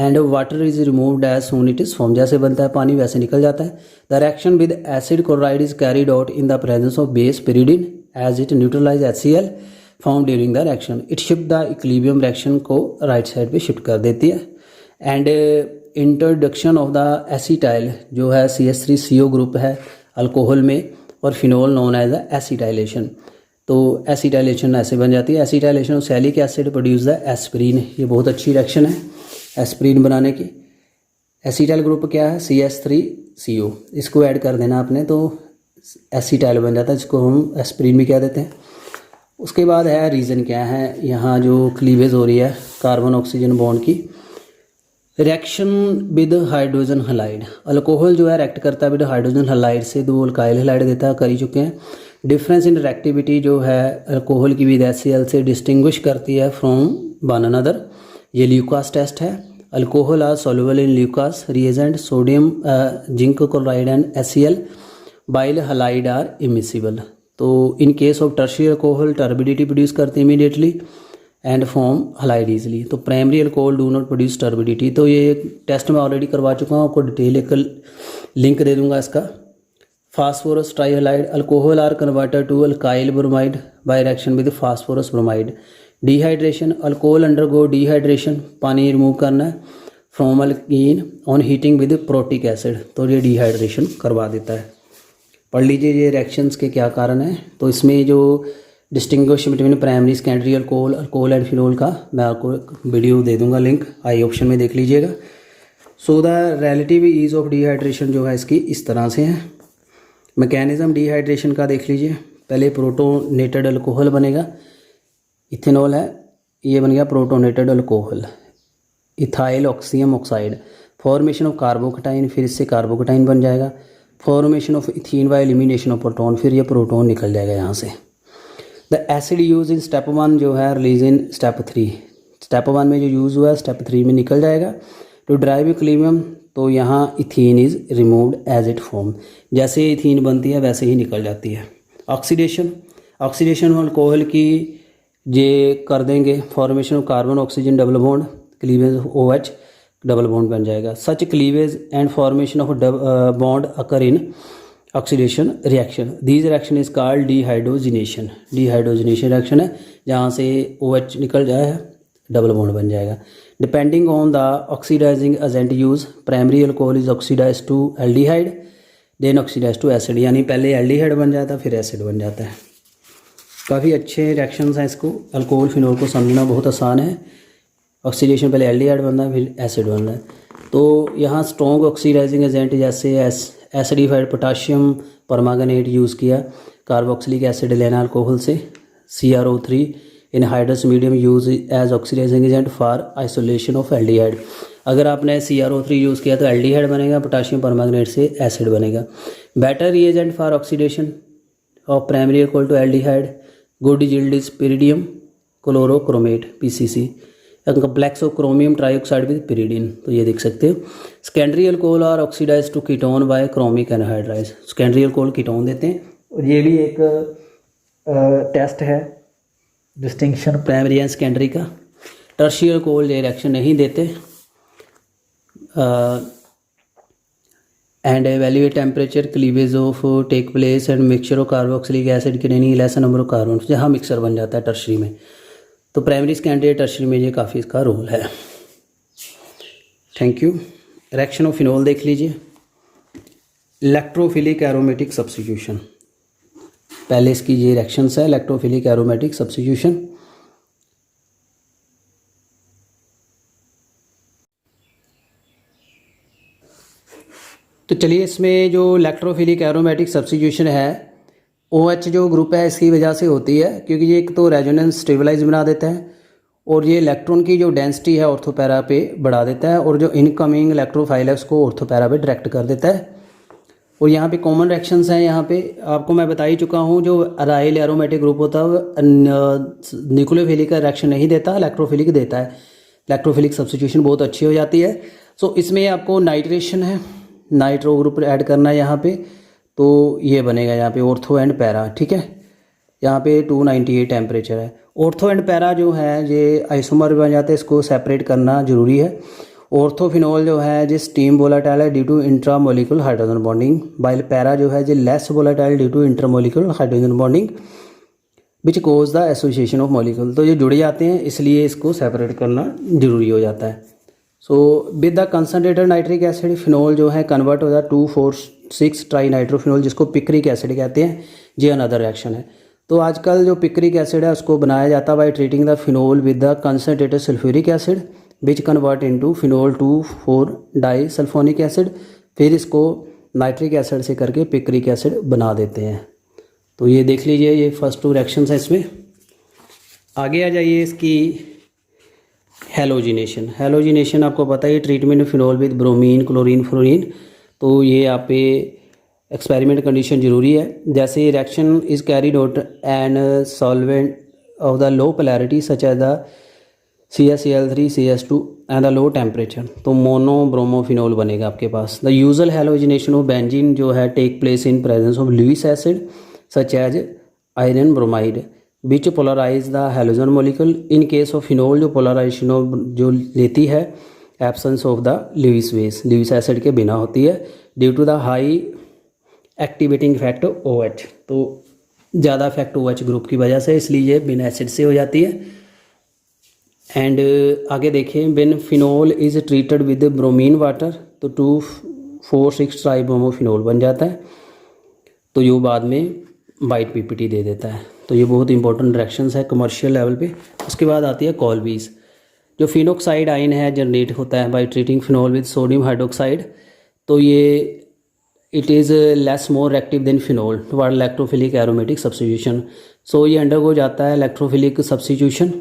and water is removed as soon it is formed. जैसे बनता है पानी वैसे निकल जाता है। The reaction with acid chloride is carried out in the presence of base pyridine as it neutralize HCl found during the reaction. It shift the equilibrium reaction को right side पे shift कर देती है। And introduction of the acetyl जो है CH3CO group है alcohol में, और phenol known as the acetylation. तो एसिटाइलेशन ऐसे बन जाती है, acetylation of salicylic acid produce the aspirin. ये बहुत अच्छी रिएक्शन है एस्पिरिन बनाने की। एसिटाइल ग्रुप क्या है, CH3CO, इसको ऐड कर देना आपने तो एसिटाइल बन जाता है, जिसको हम एस्पिरिन भी कह देते हैं। उसके बाद है रीज़न क्या है, यहाँ जो क्लीवेज हो रही है कार्बन ऑक्सीजन बॉन्ड की। Reaction with hydrogen halide, alcohol जो है रिएक्ट करता है विद हाइड्रोजन हलाइड से, दो अल्काइल हलाइड देता है, कर ही चुके हैं। डिफरेंस इन रिएक्टिविटी जो है अल्कोहल की विद HCl से डिस्टिंग्विश करती है फ्रॉम वन अनदर। ये ल्यूकास टेस्ट है। Alcohol are soluble in Lucas reagent, sodium zinc chloride and HCl, while halide are immiscible. तो in case of tertiary alcohol turbidity produce करती है immediately and form halide easily. तो primary alcohol do not produce turbidity. तो ये test मैं already करवा चुका हूँ, आपको डिटेल एक लिंक दे दूंगा इसका। Phosphorus trihalide, alcohol are converted to alkyl bromide by reaction with phosphorus bromide. Dehydration, alcohol undergo dehydration, पानी रिमूव करना है from alkene on heating with protic acid, तो ये डिहाइड्रेशन करवा देता है। पढ़ लीजिए ये रिएक्शंस के क्या कारण है। तो इसमें जो distinguish between primary secondary alcohol, alcohol and phenol का मैं आपको वीडियो दे दूंगा, लिंक आई ऑप्शन में देख लीजिएगा। So the relative ease of dehydration जो है इसकी इस तरह से है। मैकेनिज्म डिहाइड्रेशन का देख लीजिए। पहले प्रोटोनेटेड अल्कोहल बनेगा, इथेनॉल है, ये बन गया protonated alcohol. Ethyl oxonium oxide, formation of carbocation, फिर इससे कार्बोकटाइन बन जाएगा। Formation of ethene by elimination of proton, फिर ये प्रोटोन निकल जाएगा यहाँ से। The acid use in step 1 जो है रिलीज इन स्टेप 3। स्टेप 1 में जो यूज़ हुआ है स्टेप 3 में निकल जाएगा। टू ड्राइव इक्विलिब्रियम, तो यहाँ ethene is removed as it form, जैसे इथीन बनती है वैसे ही निकल जाती है। ऑक्सीडेशन, ऑक्सीडेशन अल्कोहल की ये कर देंगे, formation of carbon oxygen double bond, cleavage OH double bond बन जाएगा। Such cleavage and formation of bond occur in oxidation reaction, these reaction is called dehydrogenation. Dehydrogenation reaction है जहाँ से OH निकल जाए डबल बॉन्ड बन जाएगा। Depending on the oxidizing agent use, primary alcohol is oxidize to aldehyde then oxidize to acid, यानी पहले aldehyde बन जाता है फिर एसिड बन जाता है। काफ़ी अच्छे रिएक्शंस हैं, इसको अल्कोहल फिनोल को समझना बहुत आसान है। ऑक्सीडेशन पहले एल्डिहाइड बनता है फिर एसिड बनता है। तो यहाँ स्ट्रॉन्ग ऑक्सीडाइजिंग एजेंट जैसे एसिडिफाइड पोटाशियम परमांगनेट यूज़ किया, कार्बोक्सिलिक एसिड लेना अल्कोहल से। CrO3 in hydrous medium use as oxidizing agent for isolation of aldehyde. अगर आपने CrO3 यूज़ किया तो एल्डिहाइड बनेगा, पोटाशियम परमांगनेट से एसिड बनेगा। Better reagent for oxidation of primary alcohol to aldehyde, good yield is pyridinium chlorochromate PCC, complex of chromium trioxide with pyridine, तो ये देख सकते हो। Secondary alcohol are oxidize to ketone by chromic anhydride, secondary alcohol ketone देते हैं। और ये भी एक टेस्ट है डिस्टिंक्शन प्राइमरी एंड सेकेंडरी का। टर्शियर अल्कोहल ये रिएक्शन नहीं देते। And evaluate temperature cleavage of take place and mixture of carboxylic acid के लेस नंबर ऑफ कार्बन, जहाँ मिक्सर बन जाता है टर्शरी में। तो प्राइमरी सेकेंडरी टर्शरी में ये काफ़ी इसका रोल है। Thank you. Reaction of phenol देख लीजिए। इलेक्ट्रोफिलिक एरोमेटिक सब्स्टिट्यूशन, पहले इसकी ये रिएक्शंस है। इलेक्ट्रोफिलिक एरोमेटिक सब्स्टिट्यूशन, तो चलिए इसमें जो इलेक्ट्रोफिलिक एरोमेटिक सब्स्टिट्यूशन है OH जो ग्रुप है इसकी वजह से होती है, क्योंकि ये एक तो रेजोनेंस स्टेबलाइज बना देता है और ये इलेक्ट्रॉन की जो डेंसिटी है ऑर्थोपैरा पे बढ़ा देता है और जो इनकमिंग इलेक्ट्रोफाइल है उसको ऑर्थोपैरा पे डायरेक्ट कर देता है। और यहाँ पे कॉमन रिएक्शंस हैं। यहाँ पे आपको मैं बता ही चुका हूँ, जो अराइल एरोमेटिक ग्रुप होता है वो न्यूक्लियोफिलिक का रिएक्शन नहीं देता, इलेक्ट्रोफिलिक देता है। इलेक्ट्रोफिलिक सब्स्टिट्यूशन बहुत अच्छी हो जाती है। सो इसमें आपको नाइट्रेशन है, नाइट्रो ग्रुप ऐड करना है यहाँ पे, तो ये बनेगा यहाँ पे ऑर्थो एंड पैरा। ठीक है, यहाँ पे 298 टेम्परेचर है। ऑर्थो एंड पैरा जो है ये आइसोमर बन जाते हैं, इसको सेपरेट करना जरूरी है। ऑर्थोफिनोल जो है जो स्टीम वोलेटाइल है due to intramolecular hydrogen bonding, while para जो है जो less volatile due to intermolecular hydrogen bonding which cause the association of molecule. तो ये जुड़ जाते हैं, इसलिए इसको सेपरेट करना जरूरी हो जाता है। So with the concentrated nitric acid phenol जो है कन्वर्ट हो जाता है 2,4,6 ट्राई नाइट्रोफिनोल, जिसको पिक्रिक एसिड कहते हैं। ये अनदर रिएक्शन है। तो आजकल जो पिक्रिक एसिड है उसको बनाया जाता है by treating the phenol with the concentrated sulphuric acid which convert into phenol 2,4-डाई सल्फोनिक एसिड। फिर इसको नाइट्रिक एसिड से करके पिक्रिक एसिड बना देते हैं। तो ये देख लीजिए, ये फर्स्ट 2 रिएक्शंस है इसमें। आगे आ जाइए इसकी हेलोजिनेशन। हेलोजिनेशन आपको पता है treatment phenol with bromine, chlorine, fluorine. तो ये आप पे एक्सपेरिमेंट कंडीशन जरूरी है। जैसे reaction is carried out and solvent of the low polarity such as the CaCl3 CS2 and the low temperature, तो मोनो ब्रोमोफिनोल बनेगा आपके पास। The usual halogenation of benzene जो है take place in presence of Lewis acid such as iron bromide which polarize the halogen molecule. In case of phenol जो polarization जो लेती है absence of the Lewis base, Lewis acid के बिना होती है due to the high activating effect OH। तो ज़्यादा इफेक्ट OH ग्रुप की वजह से, इसलिए ये बिना एसिड से हो जाती है। एंड आगे देखें, when phenol is treated with bromine water तो 2,4,6 ट्राई ब्रोमोफिनोल बन जाता है। तो ये बाद में वाइट PPT दे देता है। तो ये बहुत इंपॉर्टेंट रिएक्शंस है कमर्शियल लेवल पे। उसके बाद आती है कॉल्बीज। जो फिनोक्साइड आयन है जनरेट होता है by treating phenol with sodium hydroxide. तो ये it is less more active than phenol toward electrophilic aromatic substitution. So ये अंडरगो जाता है electrophilic substitution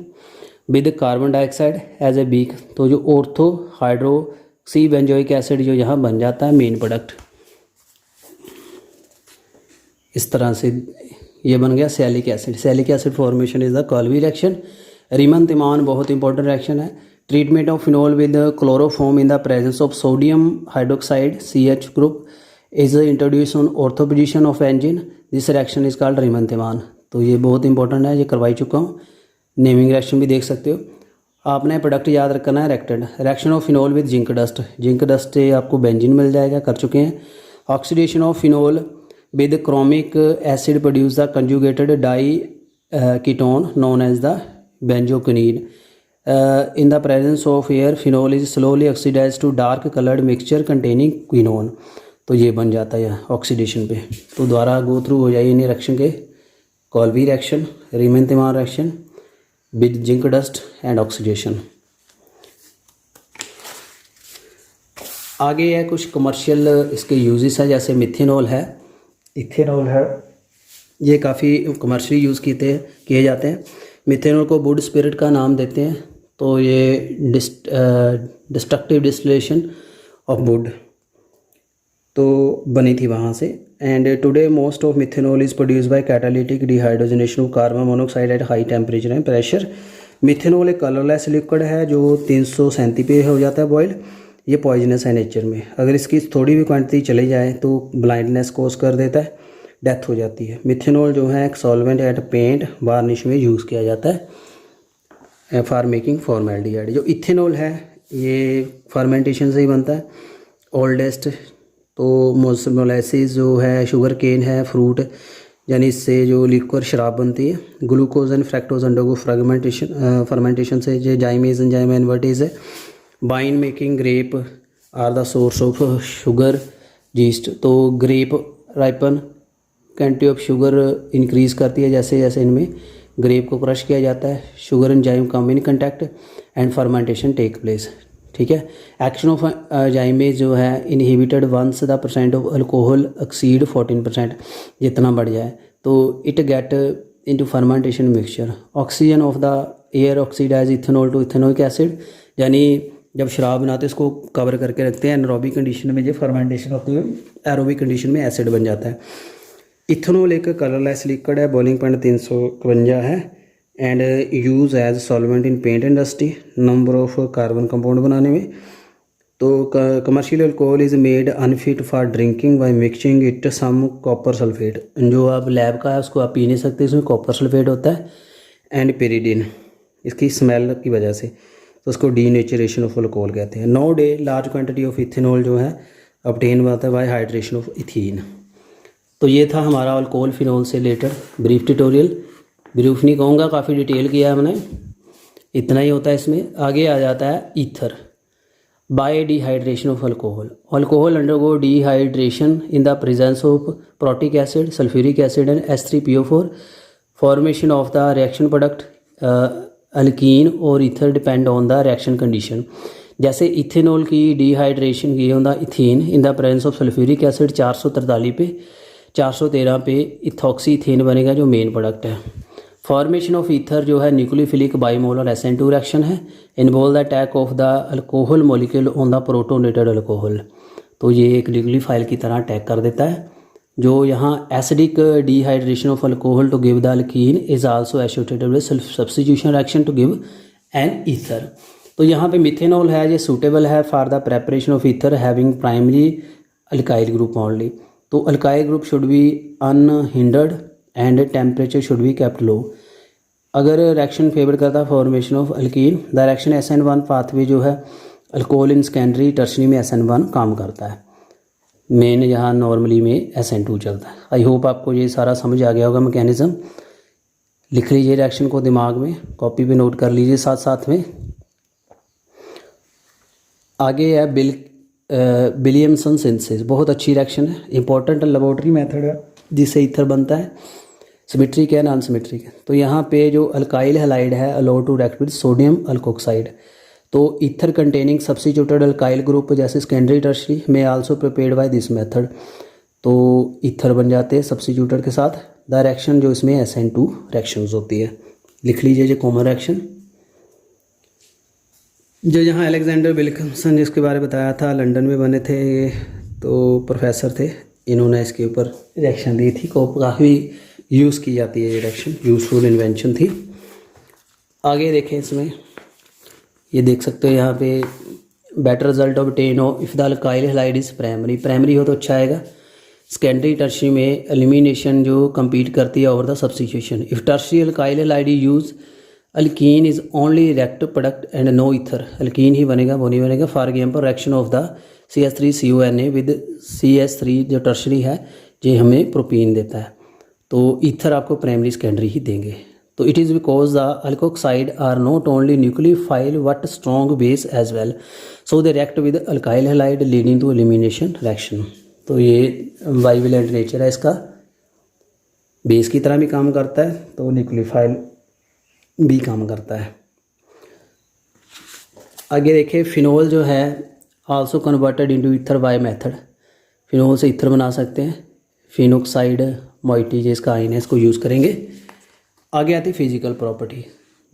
with carbon dioxide as a weak. तो जो ऑर्थो हाइड्रोक्सी बेंजोइक एसिड जो यहाँ बन जाता है मेन प्रोडक्ट, इस तरह से ये बन गया salicylic acid. Salicylic acid formation is the Kolbe reaction. Reimer Tiemann बहुत इंपॉर्टेंट रिएक्शन है। Treatment of phenol with chloroform in the presence of sodium hydroxide CH group is introduce on ortho position of engine. This reaction is called Reimer Tiemann. तो ये बहुत important है, ये करवाई चुका हूँ। नेमिंग रिएक्शन भी देख सकते हो। आपने प्रोडक्ट याद रखना है रेक्टेड। Reaction of phenol with zinc dust, zinc dust से आपको बेंजीन मिल जाएगा, कर चुके हैं। Oxidation of phenol with chromic acid produce the conjugated diketone known as the benzoquinone. In the presence of air phenol is slowly oxidize to dark coloured mixture containing quinone. तो ये बन जाता है ऑक्सीडेशन पे। तो दोबारा go through हो जाइए इन रिएक्शन के। Kolbe reaction, Reimer Tiemann reaction with zinc dust and oxidation. आगे है कुछ कमर्शियल इसके यूजेस है, जैसे मिथेनॉल है, इथेनॉल है। ये काफ़ी कमर्शियली यूज़ किए जाते हैं। मिथेनॉल को वुड स्पिरिट का नाम देते हैं। तो ये डिस्ट्रक्टिव डिस्टिलेशन ऑफ वुड तो बनी थी वहाँ से। And today most of methanol is produce by catalytic dehydrogenation of carbon monoxide eight high temperature and pressure. Methanol एक कलरलेस लिक्विड है जो 337 पे हो जाता है बॉयल। ये पॉइजनस है नेचर में। अगर इसकी थोड़ी भी क्वांटिटी चली जाए तो ब्लाइंडनेस कोज कर देता है। डेथ हो जाती है। मिथेनॉल जो है एक सॉल्वेंट एट पेंट वार्निश में यूज़ किया जाता है फॉर मेकिंग फॉर्मेल्डिहाइड। जो इथेनॉल है ये फर्मेंटेशन से ही बनता है। ओल्डेस्ट तो मोलेसिस जो है, शुगर केन है, फ्रूट, यानी इससे जो लिक्वर शराब बनती है। Glucose and fructose undergo fermentation से। जो जाइमेज एंजाइम इन्वर्टेज है। Wine making grape are the source of sugar yeast. तो grape ripen quantity of sugar increase करती है जैसे जैसे इनमें ग्रेप को क्रश किया जाता है। Sugar enzyme come in contact and fermentation take place. ठीक है। एक्शन ऑफ जाइमेज जो है inhibited once the percent of alcohol exceed 14%, जितना बढ़ जाए तो it get into fermentation mixture. Oxygen of the air oxidize ethanol to ethanoic acid, यानी जब शराब बनाते हैं इसको कवर करके रखते हैं, एनरोबिक कंडीशन में जो फर्मेंटेशन होती है एरोबिक कंडीशन में एसिड बन जाता है। इथेनॉल एक कलरलेस लिक्विड है, बॉइलिंग पॉइंट 351 है and use as solvent in paint industry, number of carbon compound बनाने में। तो commercial alcohol is made unfit for drinking by mixing it some copper sulphate. जो आप लैब का है उसको आप पी नहीं सकते, इसमें कॉपर सल्फेट होता है। एंड पेरिडिन, इसकी स्मेल की वजह से तो उसको डीनेचरेशन ऑफ अल्कोहल कहते हैं। Nowadays large quantity of ethanol जो है ऑब्टेन होता है बाय हाइड्रेशन ऑफ इथीन। तो ये था हमारा अल्कोहल फिनॉल से रिलेटेड ब्रीफ ट्यूटोरियल। ब्रीफ नहीं कहूँगा, काफ़ी डिटेल किया है हमने, इतना ही होता है इसमें। आगे आ जाता है ether by dehydration of alcohol. Alcohol undergo dehydration in the presence of protic acid, sulphuric acid and H3PO4। Formation of the reaction product alkene और ether depend on the reaction condition. जैसे इथेनॉल की dehydration की होता ethene in the presence of sulphuric acid 443 पे 413 पे ethoxy ethane बनेगा जो main product है। फॉर्मेशन ऑफ ईथर जो है न्यूक्लियोफिलिक बाईमोलर SN2 रिएक्शन है, involve the attack of the alcohol molecule on the protonated alcohol. तो ये एक न्यूक्लियोफाइल की तरह अटैक कर देता है। जो यहाँ acidic dehydration of alcohol to give the alkene is also associated with substitution reaction to give an ether. तो यहाँ पे मिथेनॉल है, ये सूटेबल है for the preparation of ether having primary alkyl group only. तो alkyl group should be unhindered and temperature should be kept low. अगर reaction favour करता है formation of alkene, the reaction SN1 pathway जो है alcohol in secondary tertiary में SN1 काम करता है, मेन यहाँ नॉर्मली में SN2 चलता है। आई होप आपको ये सारा समझ आ गया होगा मैकेनिज़्म। लिख लीजिए रिएक्शन को दिमाग में, कॉपी पे नोट कर लीजिए साथ साथ में। आगे है विलियमसन सिंथेसिस, बहुत अच्छी रिएक्शन है, इंपॉर्टेंट लेबोरेटरी मेथड है जिससे ईथर बनता है। सिमेट्रिक है, नॉन सिमेट्रिक है। तो यहाँ पे जो अल्काइल हैलाइड है allow to react with sodium alkoxide. तो ether containing substituted alkyl group जैसे secondary tertiary may also prepared by this method. तो ईथर बन जाते हैं सब्स्टिट्यूटेड के साथ। द रिएक्शन जो इसमें SN2 रिएक्शंस होती है, लिख लीजिए जो कॉमन रिएक्शन। जो यहाँ अलेक्जेंडर विल्किंसन जिसके बारे में बताया था, लंदन में बने थे ये, तो प्रोफेसर थे, इन्होंने इसके ऊपर रिएक्शन दी थी। काफ़ी यूज़ की जाती है ये रिएक्शन, यूज़फुल इन्वेंशन थी। आगे देखें इसमें, ये देख सकते हो यहाँ पे बेटर रिजल्ट ऑब्टेन हो if the alkyl halide is primary हो तो अच्छा आएगा। सेकेंडरी टर्शरी में एलिमिनेशन जो compete करती है over the substitution. If tertiary alkyl halide use alkene is only react product and no ether, alkene ही बनेगा, वो नहीं बनेगा। For example reaction of the CH3CONA with CH3 जो टर्शरी है ये हमें प्रोपीन देता है, तो ईथर आपको प्राइमरी सेकेंडरी ही देंगे। तो it is because the alkoxide are not only nucleophile but strong base as well, so they react with alkyl halide leading to elimination reaction. तो ये बाइवेलेंट नेचर है इसका, बेस की तरह भी काम करता है तो न्यूक्लियोफाइल भी काम करता है। आगे देखिए फिनोल जो है also converted into ether by method. Phenol से ईथर बना सकते हैं। फिनोक्साइड मोइटी जिसका आइन है इसको यूज़ करेंगे। आगे आती फिजिकल प्रॉपर्टी,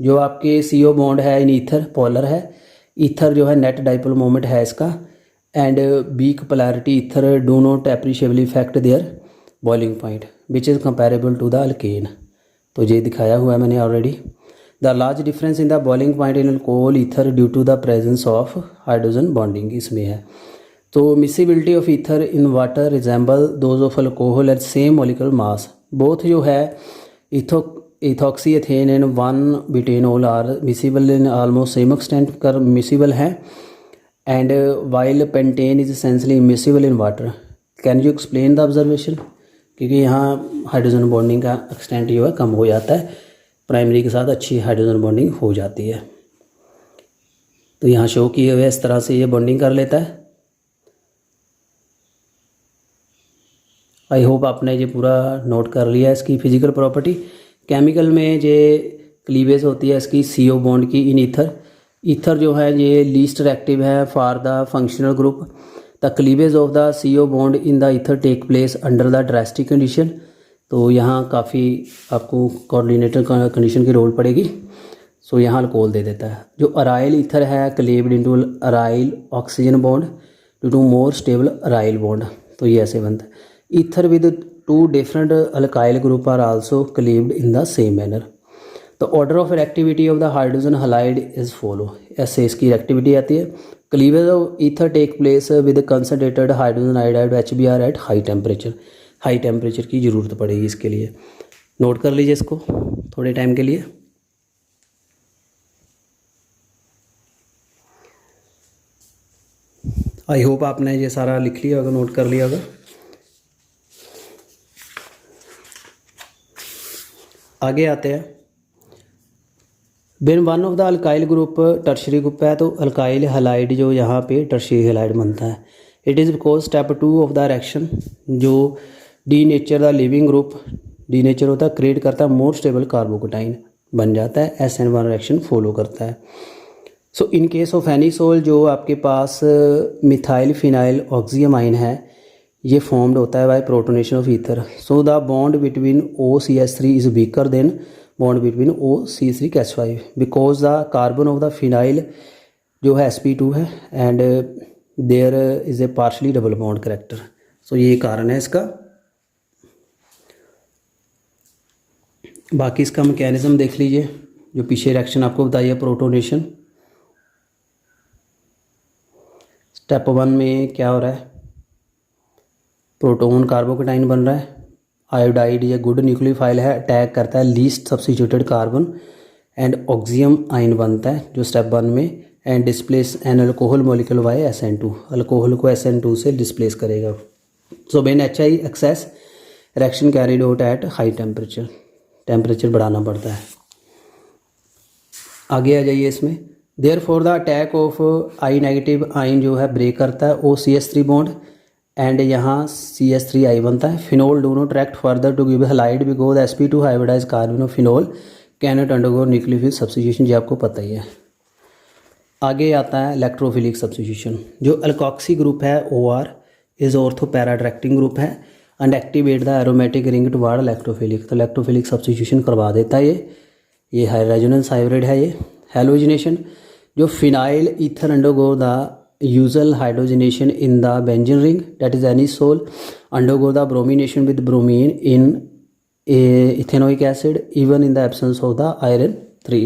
जो आपके CO बॉन्ड है इन ईथर पोलर है, ईथर जो है नेट डाइपोल मोमेंट है इसका, and weak polarity ether do not appreciably effect their boiling point which is comparable to the alkane. तो ये दिखाया हुआ है मैंने already. The large difference in the boiling point in alcohol ether due to the presence of hydrogen bonding इसमें है। तो miscibility of ether in water resemble those of alcohol eight same molecular mass. Both जो है ethoxy ethane and one butanol are miscible in almost same extent कर miscible हैं, and while pentane is essentially immiscible in water. Can you explain the observation? क्योंकि यहाँ hydrogen bonding का extent जो है कम हो जाता है, प्राइमरी के साथ अच्छी हाइड्रोजन बॉन्डिंग हो जाती है। तो यहाँ शो किए हुए इस तरह से ये बॉन्डिंग कर लेता है। आई होप आपने ये पूरा नोट कर लिया इसकी फिजिकल प्रॉपर्टी। केमिकल में ये क्लीवेज होती है इसकी CO बॉन्ड की इन ईथर। ईथर जो है ये लीस्ट रिएक्टिव है for the functional group. The cleavage of the CO bond in the ether take place under the drastic condition. तो यहाँ काफ़ी आपको कोऑर्डिनेटर कंडीशन की रोल पड़ेगी। सो यहाँ अल्कोहल दे देता है। जो अराइल ईथर है cleaved into aryl oxygen bond due to more stable aryl bond. तो ये ऐसे बनता है। Ether with two different alkyl group are also cleaved in the same manner. The order of reactivity of the hydrogen halide is follow. ऐसे इसकी reactivity आती है। Cleavage of ether take place with concentrated hydrogen iodide HBr at high temperature. High temperature की ज़रूरत पड़ेगी इसके लिए। Note कर लीजिए इसको थोड़े टाइम के लिए। आई होप आपने ये सारा लिख लिया होगा, नोट कर लिया होगा। आगे आते हैं। Been one of the alkyl group tertiary group है, तो अल्काइल हैलाइड जो यहाँ पे टर्शरी हैलाइड बनता है। It is because step 2 of the reaction जो the nature the leaving group the nature होता है क्रिएट करता है मोर स्टेबल कार्बोकेटाइन बन जाता है। SN1 रिएक्शन फॉलो करता है। सो इन केस ऑफ एनीसोल जो आपके पास मिथाइल फिनाइल ऑक्सीअमाइन है, ये फॉर्म्ड होता है by protonation of ether. So the bond between OCH3 is weaker than bond between OC3CH5 because the carbon of the phenyl जो है sp2 है and there is a partially double bond character. So ये कारण है इसका। बाकी इसका mechanism देख लीजिए जो पीछे रिएक्शन आपको बताइए। प्रोटोनेशन स्टेप 1 में क्या हो रहा है, प्रोटोन कार्बोकेटाइन बन रहा है। आयोडाइड या गुड न्यूक्लियोफाइल है, अटैक करता है least substituted carbon and oxonium ion बनता है जो स्टेप 1 में, and displace an alcohol molecule by SN2। Alcohol को SN2 से डिस्प्लेस करेगा। So when HI excess reaction carried out at high temperature, temperature बढ़ाना पड़ता है। आगे आ जाइए इसमें। There for the attack of I negative ion जो है ब्रेक करता है OCH3 बॉन्ड एंड यहाँ CH3I बनता है। Phenol do not react further to give halide because sp2 hybridize carbon of phenol can not undergo nucleophile substitution. ये आपको पता ही है। आगे आता है इलेक्ट्रोफिलिक सब्स्टिट्यूशन। जो अल्कोक्सी ग्रुप है OR is ortho para attracting group है and activate the aromatic ring toward electrophilic. तो इलेक्ट्रोफिलिक सब्स्टिट्यूशन करवा देता है ये हाइड्रोजन हाइब्रिड है। ये हैलोजिनेशन जो phenyl ether undergo the usual hydrogenation in the benzene ring, that is anisole undergo the bromination with bromine in ethanoic acid even in the absence of the iron 3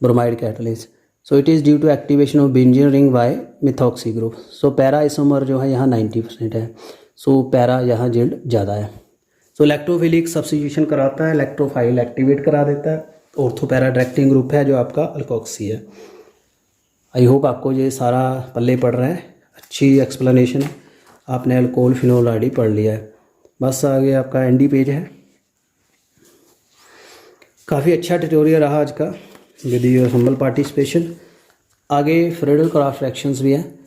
bromide catalase. So it is due to activation of benzene ring by methoxy group. So para isomer जो है यहाँ 90% है। So para यहाँ जिल्ड ज़्यादा है। So electrophilic substitution कराता है, electrophile activate करा देता है। ऑर्थो पैरा डायरेक्टिंग ग्रुप है जो आपका अल्कोक्सी है। आई होप आपको ये सारा पल्ले पड़ रहा है, अच्छी एक्सप्लेनेशन है। आपने अल्कोहल फिनोल ऑलरेडी पढ़ लिया है। बस आगे आपका एनडी पेज है। काफ़ी अच्छा ट्यूटोरियल रहा आज का विद योर हम्बल पार्टिसिपेशन। आगे फ्रेडल-क्राफ्ट रिएक्शंस भी हैं।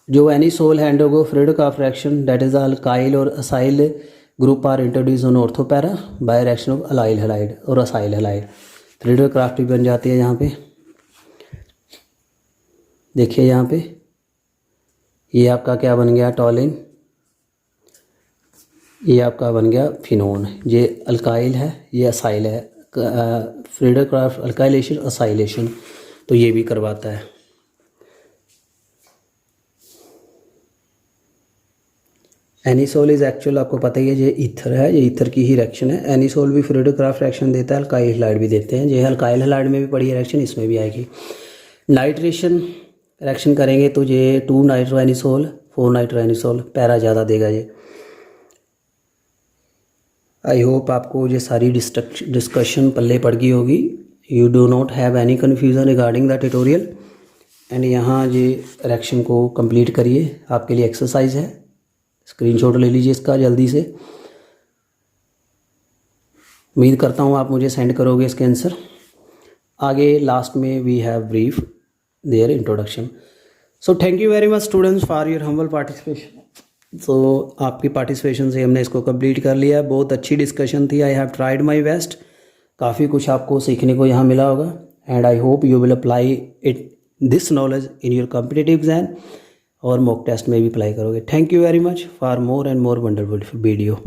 जो एनीसोल है undergo Friedel Craft reaction, that is alkyl और acyl group are introduce on ortho para by reaction of allyl halide और असाइल हैलाइड। फ्रेडल-क्राफ्ट भी बन जाती है यहाँ पे। देखिए यहाँ पे ये आपका क्या बन गया, टॉलिन। ये आपका बन गया फिनोन। ये अल्काइल है, ये असाइल है। फ्रेडल-क्राफ्ट अल्काइलेशन असाइलेशन तो ये भी करवाता है। एनीसोल इज एक्चुअल आपको पता ही है ये ईथर है, ये ईथर की ही रिएक्शन है। एनीसोल भी फ्रेडल-क्राफ्ट रिएक्शन देता है, अल्काइल हैलाइड भी देते हैं। ये अल्काइल हैलाइड में भी पड़ी रिएक्शन, इसमें भी आएगी। नाइट्रेशन रिएक्शन करेंगे तो ये 2 नाइट्रो एनीसोल 4-नाइट्राइनिसोल, पैरा ज़्यादा देगा ये। आई होप आपको ये सारी डिस्कशन पल्ले पड़ गई होगी। You do not have any confusion regarding the tutorial. And यहाँ ये रिएक्शन को कंप्लीट करिए, आपके लिए एक्सरसाइज है। स्क्रीनशॉट ले लीजिए इसका जल्दी से। उम्मीद करता हूँ आप मुझे सेंड करोगे इसके आंसर। आगे लास्ट में we have brief their introduction. So thank you very much students for your humble participation. So आपकी पार्टिसिपेशन से हमने इसको कंप्लीट कर लिया। बहुत अच्छी डिस्कशन थी। I have tried my best. काफ़ी कुछ आपको सीखने को यहाँ मिला होगा। And I hope you will apply it this knowledge in your competitive exam और मॉक टेस्ट में भी अप्लाई करोगे। Thank you very much for more and more wonderful video.